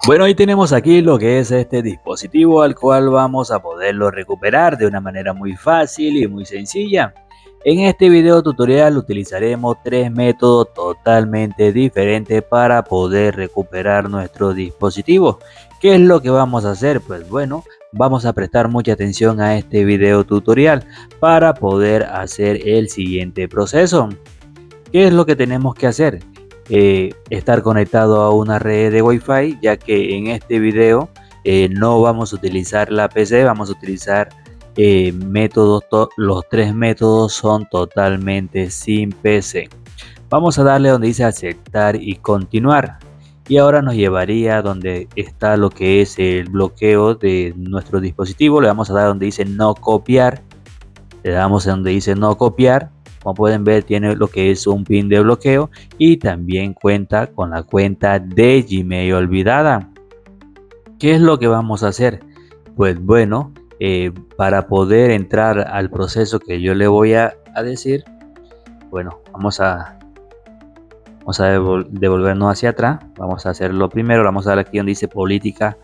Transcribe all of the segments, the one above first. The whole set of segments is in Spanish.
Bueno, ahí tenemos aquí lo que es este dispositivo al cual vamos a poderlo recuperar de una manera muy fácil y muy sencilla. En este video tutorial utilizaremos tres métodos totalmente diferentes para poder recuperar nuestro dispositivo. ¿Qué es lo que vamos a hacer? Pues bueno, vamos a prestar mucha atención a este video tutorial para poder hacer el siguiente proceso. ¿Qué es lo que tenemos que hacer? Estar conectado a una red de Wi-Fi, ya que en este video no vamos a utilizar la PC, vamos a utilizar métodos, los tres métodos son totalmente sin PC. Vamos a darle donde dice aceptar y continuar. Y ahora nos llevaría donde está lo que es el bloqueo de nuestro dispositivo. Le vamos a dar donde dice no copiar. Le damos en donde dice no copiar. Como pueden ver, tiene lo que es un pin de bloqueo y también cuenta con la cuenta de Gmail olvidada. ¿Qué es lo que vamos a hacer? Pues bueno, para poder entrar al proceso que yo le voy a decir, bueno, vamos a devolvernos hacia atrás. Vamos a hacerlo primero. Vamos a dar aquí donde dice política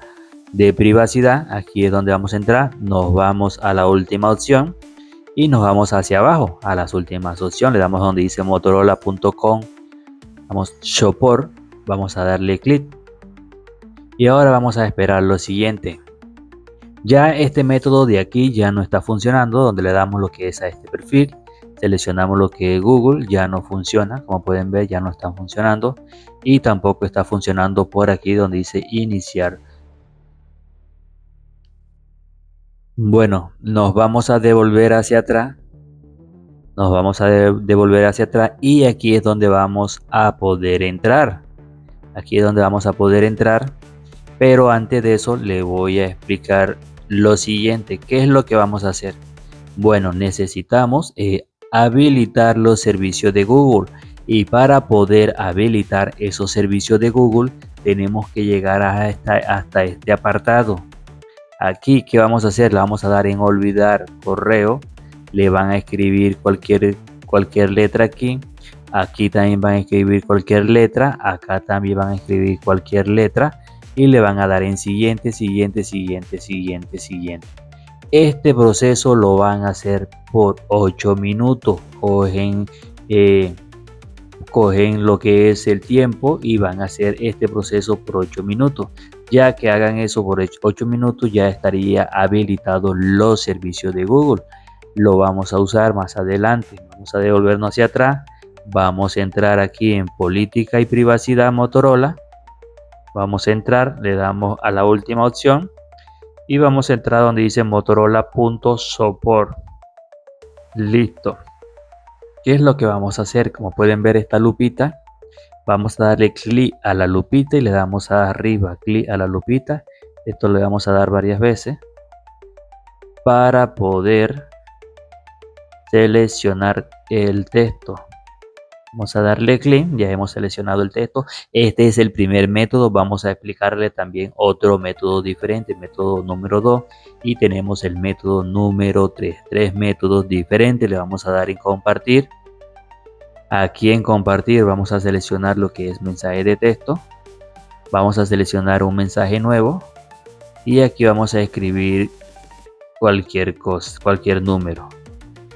de privacidad. Aquí es donde vamos a entrar. Nos vamos a la última opción y nos vamos hacia abajo a las últimas opciones. Le damos donde dice motorola.com, vamos support, vamos a darle clic y ahora vamos a esperar lo siguiente. Ya este método de aquí ya no está funcionando, donde le damos lo que es a este perfil, seleccionamos lo que es Google, ya no funciona, como pueden ver ya no está funcionando y tampoco está funcionando por aquí donde dice iniciar. Bueno, nos vamos a devolver hacia atrás. Nos vamos a devolver hacia atrás y aquí es donde vamos a poder entrar. Aquí es donde vamos a poder entrar. Pero antes de eso le voy a explicar lo siguiente. ¿Qué es lo que vamos a hacer? Bueno, necesitamos habilitar los servicios de Google. Y para poder habilitar esos servicios de Google tenemos que llegar hasta este apartado. Aquí, ¿qué vamos a hacer? Le vamos a dar en olvidar correo. Le van a escribir cualquier letra aquí. Aquí también van a escribir cualquier letra. Acá también van a escribir cualquier letra. Y le van a dar en siguiente, siguiente, siguiente, siguiente, siguiente. Este proceso lo van a hacer por 8 minutos. Cogen lo que es el tiempo y van a hacer este proceso por 8 minutos. Ya que hagan eso por 8 minutos ya estaría habilitado los servicios de Google. Lo vamos a usar más adelante. Vamos a devolvernos hacia atrás. Vamos a entrar aquí en política y privacidad Motorola. Vamos a entrar, le damos a la última opción y vamos a entrar donde dice motorola.support. Listo. ¿Qué es lo que vamos a hacer? Como pueden ver esta lupita, vamos a darle clic a la lupita y le damos arriba clic a la lupita. Esto le vamos a dar varias veces para poder seleccionar el texto. Vamos a darle clic, ya hemos seleccionado el texto. Este es el primer método, vamos a explicarle también otro método diferente, el método número 2 y tenemos el método número 3. Tres métodos diferentes, le vamos a dar en compartir. Aquí en compartir vamos a seleccionar lo que es mensaje de texto. Vamos a seleccionar un mensaje nuevo y aquí vamos a escribir cualquier cosa, cualquier número.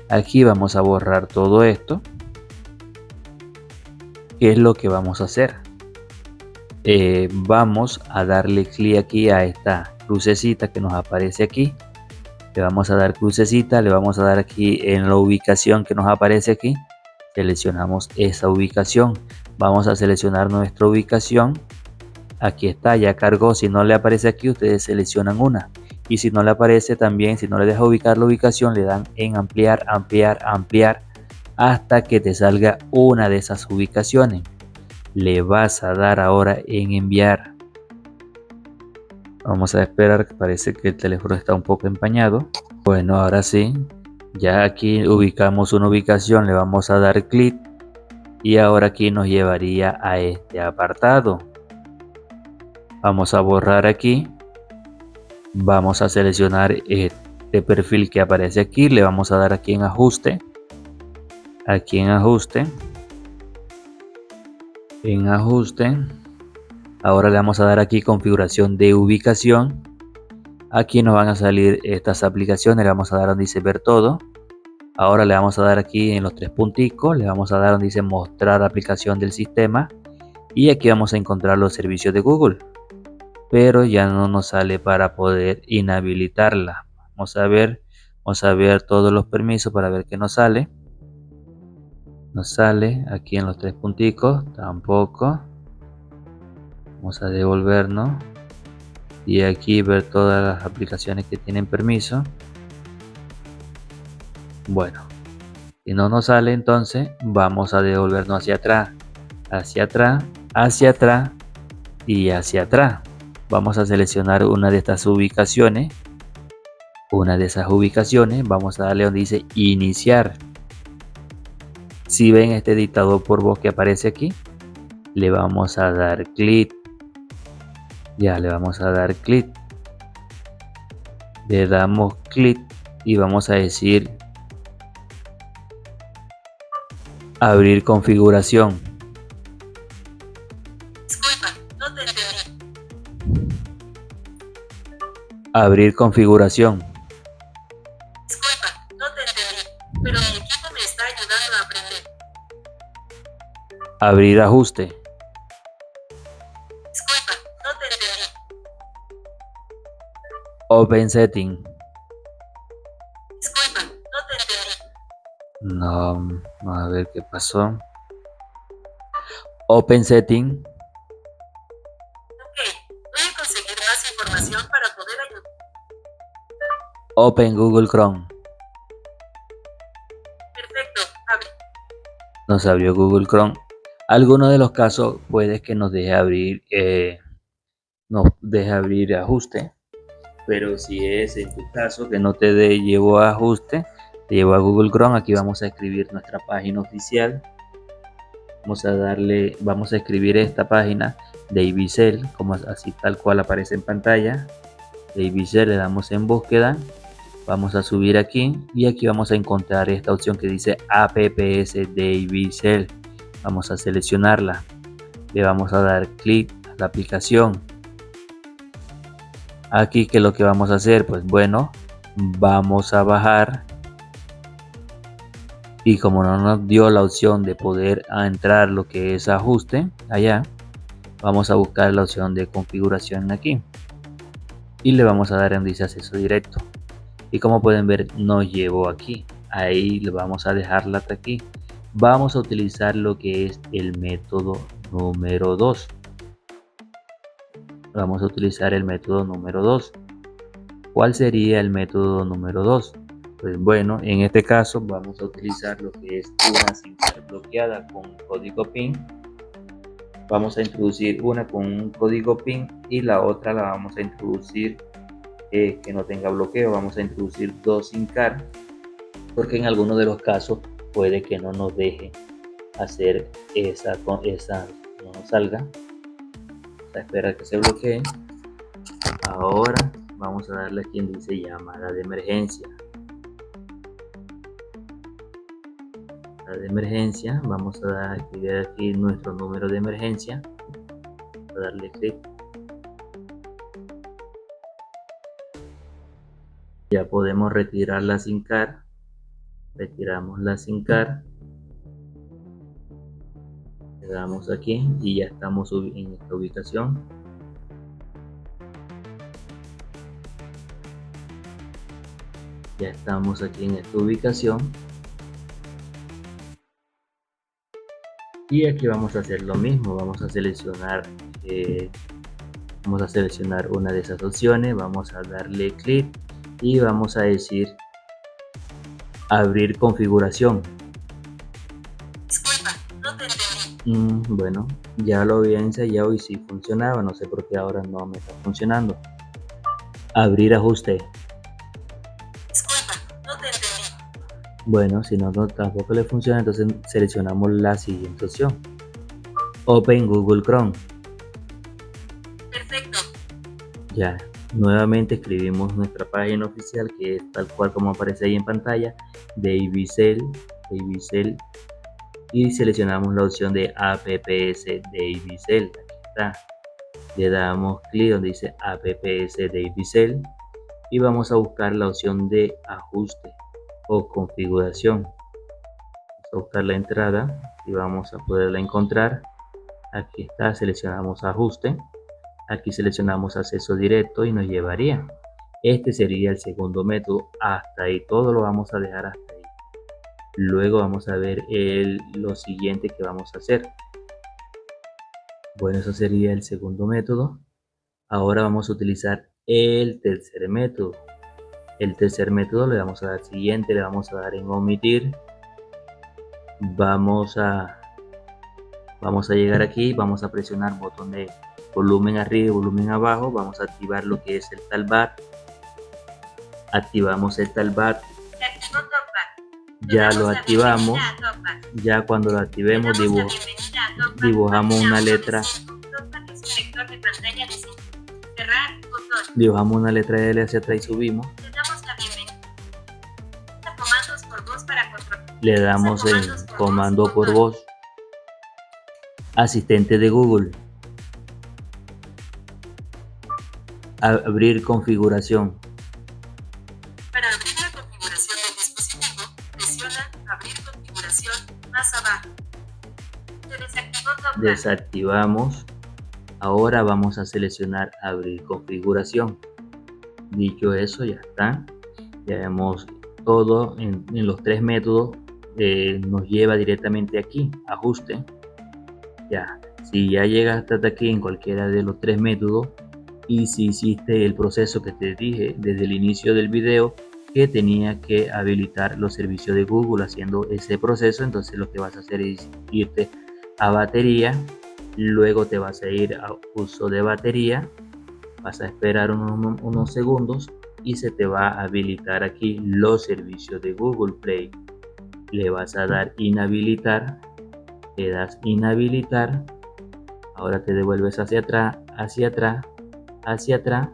Aquí vamos a borrar todo esto. ¿Qué es lo que vamos a hacer? Vamos a darle clic aquí a esta crucecita que nos aparece aquí. Le vamos a dar crucecita, le vamos a dar aquí en la ubicación que nos aparece aquí. Seleccionamos esa ubicación. Vamos a seleccionar nuestra ubicación. Aquí está, ya cargó. Si no le aparece aquí, ustedes seleccionan una. Y si no le aparece también, si no le deja ubicar la ubicación, le dan en ampliar, ampliar, ampliar hasta que te salga una de esas ubicaciones. Le vas a dar ahora en enviar. Vamos a esperar, que parece que el teléfono está un poco empañado. Bueno, ahora sí, ya aquí ubicamos una ubicación, le vamos a dar clic y ahora aquí nos llevaría a este apartado. Vamos a borrar aquí. Vamos a seleccionar este perfil que aparece aquí, le vamos a dar aquí en ajuste. Aquí en ajuste, Ahora le vamos a dar aquí configuración de ubicación. Aquí nos van a salir estas aplicaciones, le vamos a dar donde dice ver todo. Ahora le vamos a dar aquí en los tres punticos, le vamos a dar donde dice mostrar aplicación del sistema y aquí vamos a encontrar los servicios de Google, pero ya no nos sale para poder inhabilitarla. Vamos a ver todos los permisos para ver qué nos sale. Nos sale aquí en los tres punticos, tampoco. Vamos a devolvernos y aquí ver todas las aplicaciones que tienen permiso. Bueno, si no nos sale, entonces vamos a devolvernos hacia atrás, hacia atrás, hacia atrás y hacia atrás. Vamos a seleccionar una de estas ubicaciones. Una de esas ubicaciones, vamos a darle donde dice iniciar. Si ven este dictador por voz que aparece aquí, le vamos a dar clic. Ya le vamos a dar clic. Le damos clic y vamos a decir abrir configuración. Disculpa, no te entendí. Abrir configuración. Disculpa, no te entendí. Pero mi equipo me está ayudando a aprender. Abrir ajuste. Disculpa, no te entendí. Open setting. Disculpa, no te entendí. No, vamos a ver qué pasó. Open setting. Ok, voy a conseguir más información para poder ayudar. Open Google Chrome. Perfecto, abre. Nos abrió Google Chrome. Algunos de los casos puede que nos deje abrir ajuste, pero si es en tu caso que no te llevó a ajuste, te llevó a Google Chrome. Aquí vamos a escribir nuestra página oficial. Vamos a escribir esta página de Ibicel, como así tal cual aparece en pantalla. De Ibicel le damos en búsqueda. Vamos a subir aquí y aquí vamos a encontrar esta opción que dice apps de Ibicel. Vamos a seleccionarla. Le vamos a dar clic a la aplicación. Aquí, ¿qué es lo que vamos a hacer? Pues bueno, vamos a bajar. Y como no nos dio la opción de poder entrar lo que es ajuste allá, vamos a buscar la opción de configuración aquí. Y le vamos a dar en dice acceso directo. Y como pueden ver, nos llevó aquí. Ahí le vamos a dejarla hasta aquí. Vamos a utilizar lo que es el método número 2. Vamos a utilizar el método número 2. ¿Cuál sería el método número 2? Pues bueno, en este caso vamos a utilizar lo que es una SIM bloqueada con código PIN. Vamos a introducir una con un código PIN y la otra la vamos a introducir que no tenga bloqueo. Vamos a introducir dos SIM card porque en algunos de los casos puede que no nos deje hacer esa no nos salga. Vamos a esperar que se bloquee. Ahora vamos a darle aquí donde dice llamada de emergencia. De emergencia, vamos a activar aquí nuestro número de emergencia. Vamos a darle clic. Ya podemos retirar la SIM card. Retiramos la SIM card. Le damos aquí y ya estamos en esta ubicación. Ya estamos aquí en esta ubicación. Y aquí vamos a hacer lo mismo. Vamos a seleccionar una de esas opciones. Vamos a darle clic y vamos a decir abrir configuración. Disculpa, no te entendí. Bueno, ya lo había ensayado y sí funcionaba. No sé por qué ahora no me está funcionando. Abrir ajuste. Disculpa, no te entendí. Bueno, si no tampoco le funciona, entonces seleccionamos la siguiente opción. Open Google Chrome. Perfecto. Ya, nuevamente escribimos nuestra página oficial que es tal cual como aparece ahí en pantalla de Ibicel, y seleccionamos la opción de apps de Ibicel. Aquí está. Le damos clic donde dice apps Davicel y vamos a buscar la opción de ajuste o configuración. Vamos a buscar la entrada y vamos a poderla encontrar. Aquí está, seleccionamos ajuste, aquí seleccionamos acceso directo y nos llevaría. Este sería el segundo método. Hasta ahí todo lo vamos a dejar hasta ahí. Luego vamos a ver lo siguiente que vamos a hacer. Bueno, eso sería el segundo método. Ahora vamos a utilizar el tercer método. El tercer método le vamos a dar siguiente, le vamos a dar en omitir. Vamos a llegar aquí, vamos a presionar botón de volumen arriba y volumen abajo. Vamos a activar lo que es el talkback. Activamos el talkback. Ya lo activamos. Ya cuando lo activemos dibujamos una letra. Dibujamos una letra L hacia atrás y subimos. Le damos en comando por voz. Asistente de Google. Abrir configuración. Para abrir la configuración del dispositivo, presiona abrir configuración más abajo. Se desactivó TalkBack. Desactivamos. Ahora vamos a seleccionar abrir configuración. Dicho eso, ya está. Ya vemos todo en los tres métodos. Nos lleva directamente aquí, ajuste. Ya, si ya llegaste hasta aquí en cualquiera de los tres métodos y si hiciste el proceso que te dije desde el inicio del video, que tenía que habilitar los servicios de Google haciendo ese proceso, entonces lo que vas a hacer es irte a batería, luego te vas a ir a uso de batería, vas a esperar unos segundos y se te va a habilitar aquí los servicios de Google Play. Le vas a dar inhabilitar, le das inhabilitar, ahora te devuelves hacia atrás, hacia atrás, hacia atrás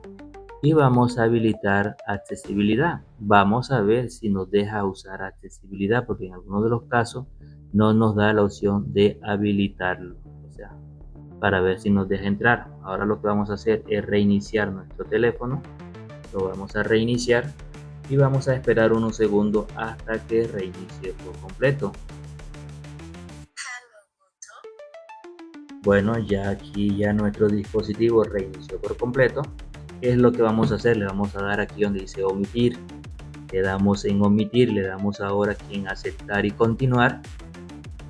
y vamos a habilitar accesibilidad. Vamos a ver si nos deja usar accesibilidad, porque en algunos de los casos no nos da la opción de habilitarlo, o sea, para ver si nos deja entrar. Ahora lo que vamos a hacer es reiniciar nuestro teléfono. Lo vamos a reiniciar y vamos a esperar unos segundos hasta que reinicie por completo. Bueno, ya aquí ya nuestro dispositivo reinició por completo. ¿Qué es lo que vamos a hacer? Le vamos a dar aquí donde dice omitir. Le damos en omitir, le damos ahora aquí en aceptar y continuar.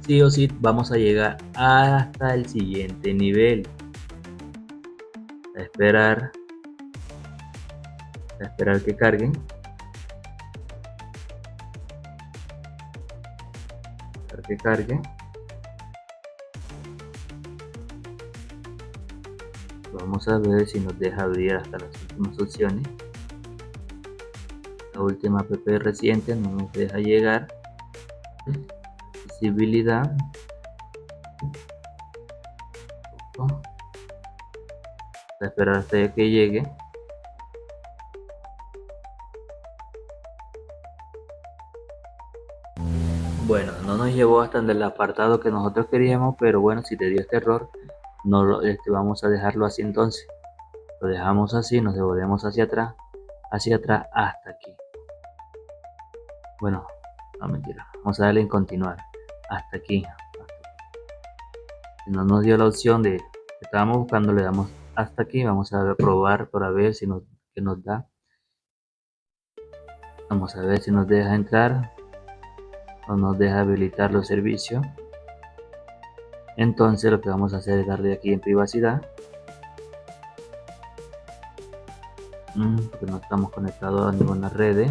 Sí o sí vamos a llegar hasta el siguiente nivel. A esperar que carguen. Esperar que cargue. Vamos a ver si nos deja abrir hasta las últimas opciones. La última app reciente no nos deja llegar. Accesibilidad. A esperar hasta que llegue. Bueno, no nos llevó hasta el apartado que nosotros queríamos, pero bueno, si te dio este error, no vamos a dejarlo así entonces. Lo dejamos así, nos devolvemos hacia atrás hasta aquí. Bueno, no mentira, vamos a darle en continuar hasta aquí. Si no nos dio la opción de que estábamos buscando, le damos hasta aquí. Vamos a probar para ver si qué nos da. Vamos a ver si nos deja entrar o nos deja habilitar los servicios. Entonces lo que vamos a hacer es darle aquí en privacidad, porque no estamos conectados a ninguna red.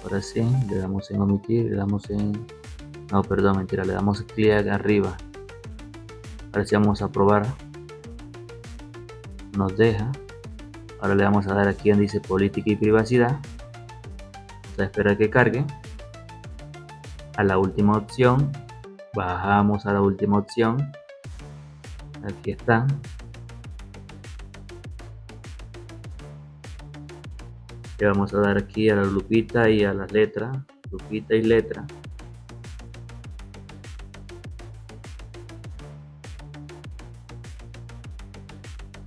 Ahora sí, le damos en omitir, le damos en... No, perdón, mentira, le damos clic arriba. Ahora sí vamos a probar. Nos deja. Ahora le vamos a dar aquí donde dice política y privacidad. Vamos a esperar que cargue. A la última opción. Bajamos a la última opción. Aquí está. Le vamos a dar aquí a la lupita y a las letras. Lupita y letra.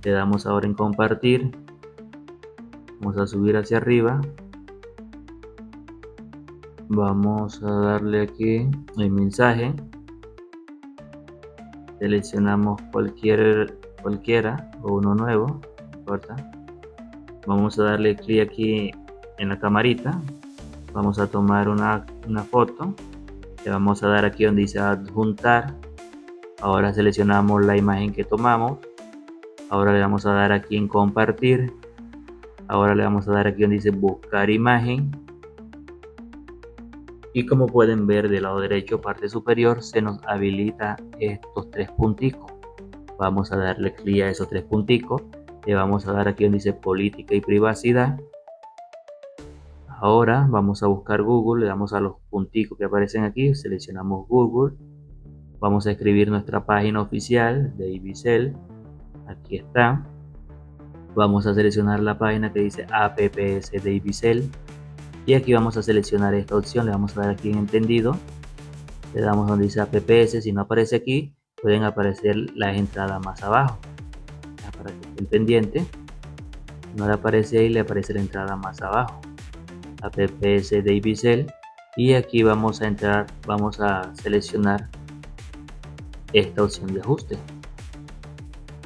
Le damos ahora en compartir. Vamos a subir hacia arriba. Vamos a darle aquí el mensaje. Seleccionamos cualquiera o uno nuevo, no importa. Vamos a darle clic aquí en la camarita. Vamos a tomar una foto. Le vamos a dar aquí donde dice adjuntar. Ahora seleccionamos la imagen que tomamos. Ahora le vamos a dar aquí en compartir. Ahora le vamos a dar aquí donde dice buscar imagen. Y como pueden ver, del lado derecho, parte superior, se nos habilita estos tres punticos. Vamos a darle clic a esos tres punticos. Le vamos a dar aquí donde dice política y privacidad. Ahora vamos a buscar Google. Le damos a los punticos que aparecen aquí. Seleccionamos Google. Vamos a escribir nuestra página oficial de Ibicel. Aquí está. Vamos a seleccionar la página que dice apps de Ibicel. Y aquí vamos a seleccionar esta opción. Le vamos a dar aquí en entendido. Le damos donde dice apps. Si no aparece aquí, pueden aparecer las entradas más abajo. Para que estén pendientes. No le aparece ahí, le aparece la entrada más abajo. Apps de Ibicel. Y aquí vamos a entrar, vamos a seleccionar esta opción de ajuste.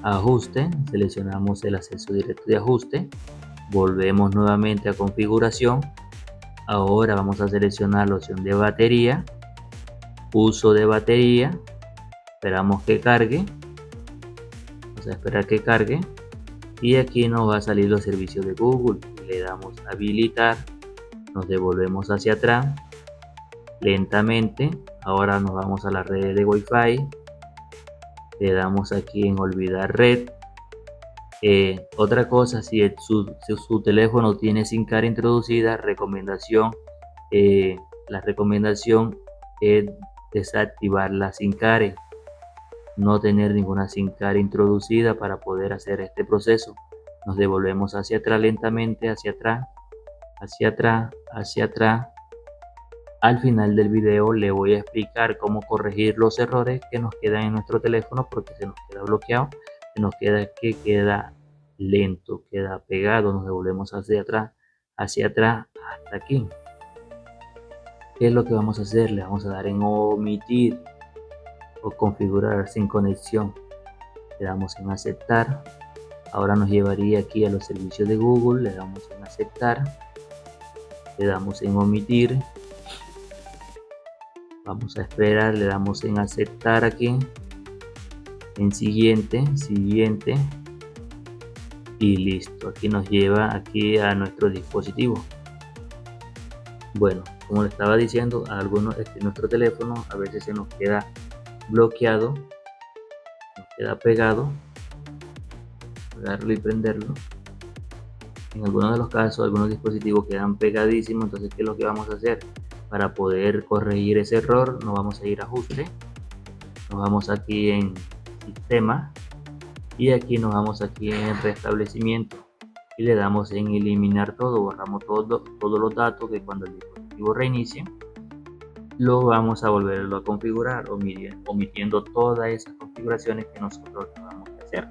Ajuste, seleccionamos el acceso directo de ajuste. Volvemos nuevamente a configuración. Ahora vamos a seleccionar la opción de batería, uso de batería. Esperamos que cargue. Vamos a esperar que cargue. Y aquí nos va a salir los servicios de Google. Le damos a habilitar. Nos devolvemos hacia atrás. Lentamente. Ahora nos vamos a la red de Wi-Fi. Le damos aquí en olvidar red. Otra cosa, si su teléfono tiene SIM card introducida, la recomendación es desactivar la SIM card, no tener ninguna SIM card introducida para poder hacer este proceso. Nos devolvemos hacia atrás lentamente, hacia atrás, hacia atrás, hacia atrás. Al final del video le voy a explicar cómo corregir los errores que nos quedan en nuestro teléfono porque se nos queda bloqueado. Nos queda lento, queda pegado. Nos devolvemos hacia atrás hasta aquí. ¿Qué es lo que vamos a hacer? Le vamos a dar en omitir o configurar sin conexión. Le damos en aceptar. Ahora nos llevaría aquí a los servicios de Google. Le damos en aceptar. Le damos en omitir. Vamos a esperar. Le damos en aceptar aquí. En siguiente y listo. Aquí nos lleva aquí a nuestro dispositivo. Bueno, como le estaba diciendo, a algunos nuestro teléfono a veces se nos queda bloqueado, nos queda pegado. Pegarlo y prenderlo. En algunos de los casos, algunos dispositivos quedan pegadísimos. Entonces, ¿qué es lo que vamos a hacer? Para poder corregir ese error, nos vamos a ir a ajuste, nos vamos aquí en sistema y aquí nos vamos aquí en restablecimiento y le damos en eliminar todo. Borramos todos los datos que cuando el dispositivo reinicie lo vamos a volverlo a configurar, omitiendo todas esas configuraciones que nosotros vamos a hacer.